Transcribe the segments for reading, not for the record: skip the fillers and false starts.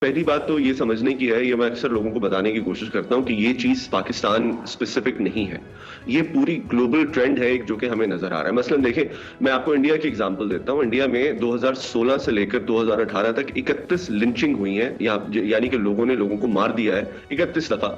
पहली बात तो ये समझने की है, ये मैं अक्सर लोगों को बताने की कोशिश करता हूँ कि ये चीज़ पाकिस्तान स्पेसिफिक नहीं है। ये पूरी ग्लोबल ट्रेंड है एक जो कि हमें नज़र आ रहा है। मसलन देखें, मैं आपको इंडिया की एग्ज़ाम्पल देता हूँ। इंडिया में 2016 से लेकर 2018 तक 31 लिंचिंग हुई हैं, यानी कि लोगों ने लोगों को मार दिया है 31 दफ़ा,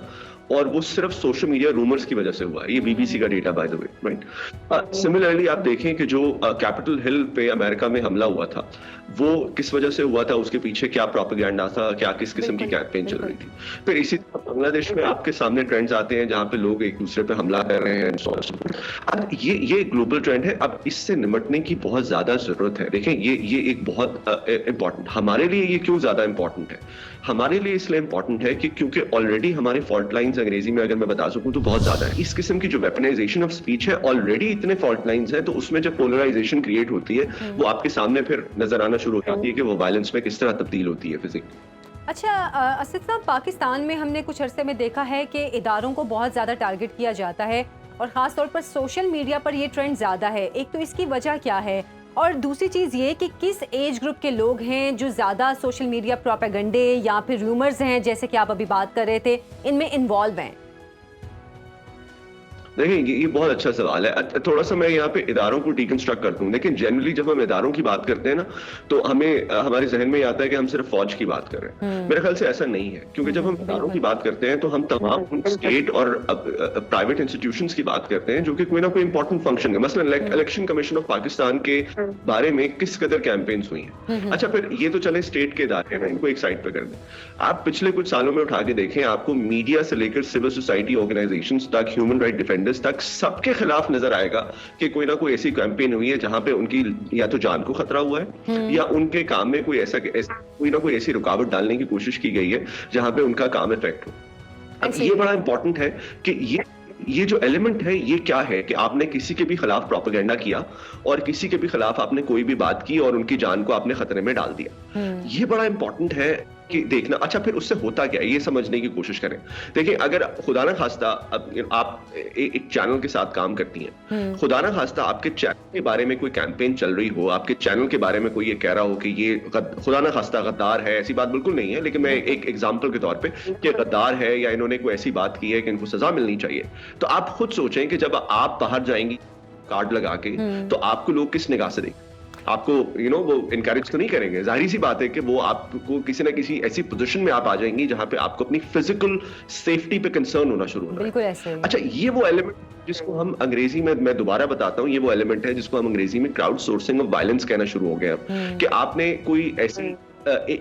और वो सिर्फ सोशल मीडिया रूमर्स की वजह से हुआ है। ये बीबीसी का data by the way, right. Similarly आप देखें कि जो कैपिटल हिल पे अमेरिका में हमला हुआ था, वो किस वजह से हुआ था, उसके पीछे क्या प्रोपेगेंडा था, क्या किस किस्म की बिल्कुल, कैंपेन चल रही बिल्कुल। थी। फिर इसी तरह बांग्लादेश में आपके सामने ट्रेंड्स आते हैं जहां पे लोग एक दूसरे पे हमला कर रहे हैं and so on and so forth। अब ये ग्लोबल ट्रेंड है। अब इससे निपटने की बहुत ज्यादा जरूरत है। देखें, ये एक बहुत इंपॉर्टेंट, हमारे लिए ये क्यों ज्यादा इंपॉर्टेंट है? हमारे लिए इसलिए इंपॉर्टेंट है कि क्योंकि ऑलरेडी हमारे फॉल्ट लाइंस, अंग्रेजी में अगर मैं बता सकूं तो बहुत ज्यादा है। इस किस्म की जो वेपनाइजेशन ऑफ स्पीच है, ऑलरेडी इतने फॉल्ट लाइंस है, तो उसमें जब पोलराइजेशन क्रिएट होती है वो आपके सामने फिर नजर आना शुरू हो जाती है कि वो वायलेंस में किस तरह तब्दील होती है फिजिकली। अच्छा, असद साहब, पाकिस्तान में हमने कुछ अरसे में देखा है कि इदारों को बहुत ज़्यादा टारगेट किया जाता है और ख़ास तौर पर सोशल मीडिया पर ये ट्रेंड ज़्यादा है। एक तो इसकी वजह क्या है, और दूसरी चीज़ ये कि किस एज ग्रुप के लोग हैं जो ज़्यादा सोशल मीडिया प्रोपेगेंडे या फिर रूमर्स हैं, जैसे कि आप अभी बात कर रहे थे, इनमें इन्वॉल्व हैं? देखिए, ये बहुत अच्छा सवाल है। थोड़ा सा मैं यहाँ पे इदारों को डिकंस्ट्रक्ट करता हूँ। लेकिन जनरली जब हम इदारों की बात करते हैं ना, तो हमें हमारे जहन में आता है कि हम सिर्फ फौज की बात कर रहे हैं। मेरे ख्याल से ऐसा नहीं है, क्योंकि जब हम इदारों की बात करते हैं तो हम तमाम स्टेट और प्राइवेट इंस्टीट्यूशंस की बात करते हैं जो कि कोई ना कोई इंपॉर्टेंट फंक्शन है। मसलन इलेक्शन कमीशन ऑफ पाकिस्तान के बारे में किस कदर कैंपेन्स हुई हैं। अच्छा, फिर ये तो चले स्टेट के इदारे हैं, इनको एक साइड पे कर दें। आप पिछले कुछ सालों में उठा के देखें, आपको मीडिया से लेकर सिविल सोसाइटी ऑर्गेनाइजेशंस तक, ह्यूमन राइट डिफेंडर्स तक, सबके खिलाफ नजर आएगा कि कोई ना कोई ऐसी कैंपेन हुई है जहां पे उनकी या तो जान को खतरा हुआ है या उनके काम में कोई कोई ना कोई ऐसी रुकावट डालने की कोशिश की गई है जहां पे उनका काम इफेक्ट हो। अब ये बड़ा इंपॉर्टेंट है कि ये जो एलिमेंट है, ये क्या है कि आपने किसी के भी खिलाफ प्रोपेगेंडा किया और किसी के भी खिलाफ आपने कोई भी बात की और उनकी जान को आपने खतरे में डाल दिया। ये बड़ा इंपॉर्टेंट है कि देखना। अच्छा, फिर उससे होता क्या है ये समझने की कोशिश करें। देखिए, अगर खुदा ना खास्ता आप एक चैनल के साथ काम करती हैं, खुदा ना खास्ता आपके चैनल के बारे में कोई कैंपेन चल रही हो, आपके चैनल के बारे में कोई ये कह रहा हो कि ये खुदा ना खास्ता गद्दार है, ऐसी बात बिल्कुल नहीं है, लेकिन मैं एक एग्जाम्पल के तौर पर कि गद्दार है या इन्होंने कोई ऐसी बात की है कि इनको सजा मिलनी चाहिए, तो आप खुद सोचें कि जब आप बाहर जाएंगी कार्ड लगा के, तो आपको लोग किस निगाह से देखें? आपको वो इनकरेज तो नहीं करेंगे। जाहिर सी बात है कि वो आपको किसी ना किसी ऐसी पोजीशन में आप आ जाएंगी जहां पे आपको अपनी फिजिकल सेफ्टी पे कंसर्न होना शुरू होना बिल्कुल है। ऐसे। अच्छा, ये वो एलिमेंट जिसको हम अंग्रेजी में, मैं दोबारा बताता हूँ, ये वो एलिमेंट है जिसको हम अंग्रेजी में क्राउड सोर्सिंग ऑफ वायलेंस कहना शुरू हो गए अब, कि आपने कोई ऐसी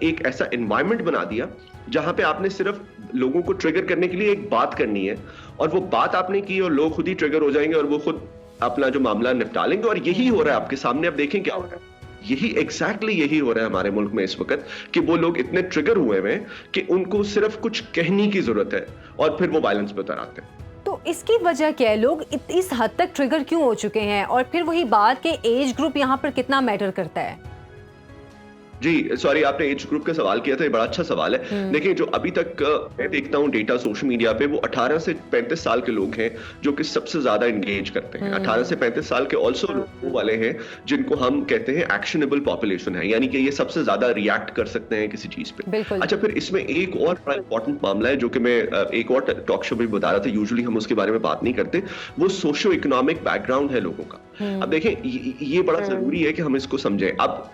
एक ऐसा एनवायरनमेंट बना दिया जहां पे आपने सिर्फ लोगों को ट्रिगर करने के लिए एक बात करनी है, और वो बात आपने की और लोग खुद ही ट्रिगर हो जाएंगे और वो खुद अपना जो मामला निपटा लेंगे। और यही हो रहा है आपके सामने। अब देखें क्या हो रहा है। यही हो रहा है हमारे मुल्क में इस वक्त, कि वो लोग इतने ट्रिगर हुए हैं कि उनको सिर्फ कुछ कहने की जरूरत है और फिर वो वायलेंस पे उतर आते हैं। तो इसकी वजह क्या है? लोग इस हद तक ट्रिगर क्यों हो चुके हैं? और फिर वही बात कि एज ग्रुप यहाँ पर कितना मैटर करता है? जी, सॉरी, आपने एज ग्रुप का सवाल किया था, ये बड़ा अच्छा सवाल है। देखिए, जो अभी तक मैं देखता हूँ डेटा सोशल मीडिया पे, वो 18 से 35 साल के लोग हैं जो कि सबसे ज्यादा एंगेज करते हैं। 18 से 35 साल के ऑल्सो वो वाले हैं जिनको हम कहते हैं एक्शनेबल पॉपुलेशन है, यानी कि ये सबसे ज्यादा रिएक्ट कर सकते हैं किसी चीज पे। अच्छा, फिर इसमें एक और बड़ा इंपॉर्टेंट मामला है जो कि मैं एक और टॉक शो में बता रहा था, यूजुअली हम उसके बारे में बात नहीं करते, वो सोशियो इकोनॉमिक बैकग्राउंड है लोगों का। अब देखें, ये बड़ा जरूरी है कि हम इसको समझें। अब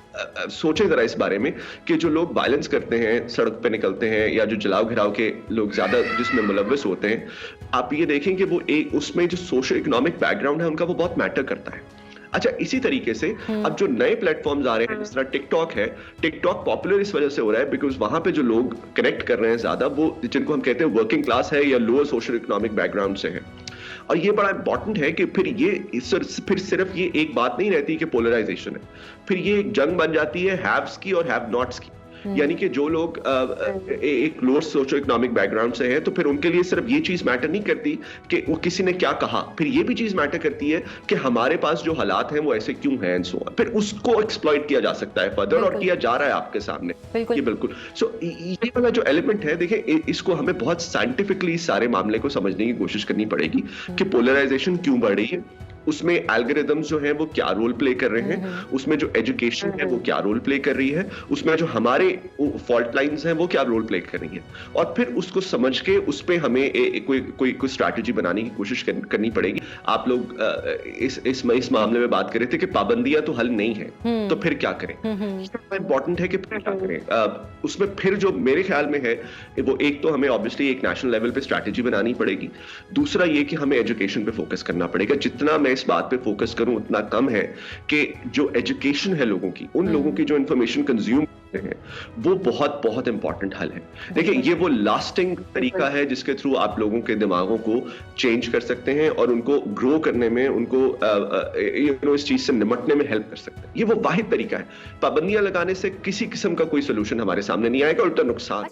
सोचें जरा इस बारे में कि जो लोग वायलेंस करते हैं, सड़क पे निकलते हैं, या जो जलाव घिराव के लोग ज्यादा जिसमें मुलव्वस होते हैं, आप ये देखें कि वो एक उसमें जो सोशल इकोनॉमिक बैकग्राउंड है उनका, वो बहुत मैटर करता है। अच्छा, इसी तरीके से अब जो नए प्लेटफॉर्म्स आ रहे हैं, जिस तरह टिकटॉक है, टिकटॉक पॉपुलर इस वजह से हो रहा है बिकॉज वहां पे जो लोग कनेक्ट कर रहे हैं ज्यादा, वो जिनको हम कहते हैं वर्किंग क्लास है या लोअर सोशल इकोनॉमिक बैकग्राउंड से है। और ये बड़ा इंपॉर्टेंट है कि फिर सिर्फ ये एक बात नहीं रहती कि पोलराइजेशन है, फिर ये एक जंग बन जाती है हैव्स की और हैव नॉट्स की। यानी कि जो लोग एक लोअर सोशो इकोनॉमिक बैकग्राउंड से हैं, तो फिर उनके लिए सिर्फ ये चीज मैटर नहीं करती कि वो किसी ने क्या कहा, फिर ये भी चीज मैटर करती है कि हमारे पास जो हालात हैं वो ऐसे क्यों हैं एंड सो ऑन। फिर उसको एक्सप्लॉइट किया जा सकता है फर्दर, और किया जा रहा है आपके सामने। ये बिल्कुल। सो ये वाला जो एलिमेंट है, देखिए, इसको हमें बहुत साइंटिफिकली इस सारे मामले को समझने की कोशिश करनी पड़ेगी कि पोलराइजेशन क्यों बढ़ रही है, उसमें एल्गोरिदम्स जो हैं वो क्या रोल प्ले कर रहे हैं, उसमें जो एजुकेशन है वो क्या रोल प्ले कर रही है, उसमें जो हमारे फॉल्ट लाइंस हैं वो क्या रोल प्ले कर रही हैं, और फिर उसको समझ के उस पे हमें कोई स्ट्रैटेजी बनाने की कोशिश करनी पड़ेगी। आप लोग इस मामले में बात कर रहे थे कि पाबंदियां तो हल नहीं है, तो फिर क्या करें? इंपॉर्टेंट है कि फिर क्या करें? उसमें फिर जो मेरे ख्याल में है वो एक तो हमें ऑब्वियसली एक नेशनल लेवल पे स्ट्रैटेजी बनानी पड़ेगी, दूसरा ये कि हमें एजुकेशन पे फोकस करना पड़ेगा। जितना मैं इस बात पे फोकस करूं उतना कम है कि जो एजुकेशन है लोगों की, उन लोगों की जो इंफॉर्मेशन कंज्यूम करते हैं, वो बहुत बहुत इंपॉर्टेंट हल है। देखिए, ये वो लास्टिंग तरीका है जिसके थ्रू आप लोगों के दिमागों को चेंज कर सकते हैं और उनको ग्रो करने में, उनको इस चीज से निपटने में हेल्प कर सकते हैं। ये वो वाहिद तरीका है। पाबंदियां लगाने से किसी किस्म का कोई सोल्यूशन हमारे सामने नहीं आएगा, उल्टा नुकसान।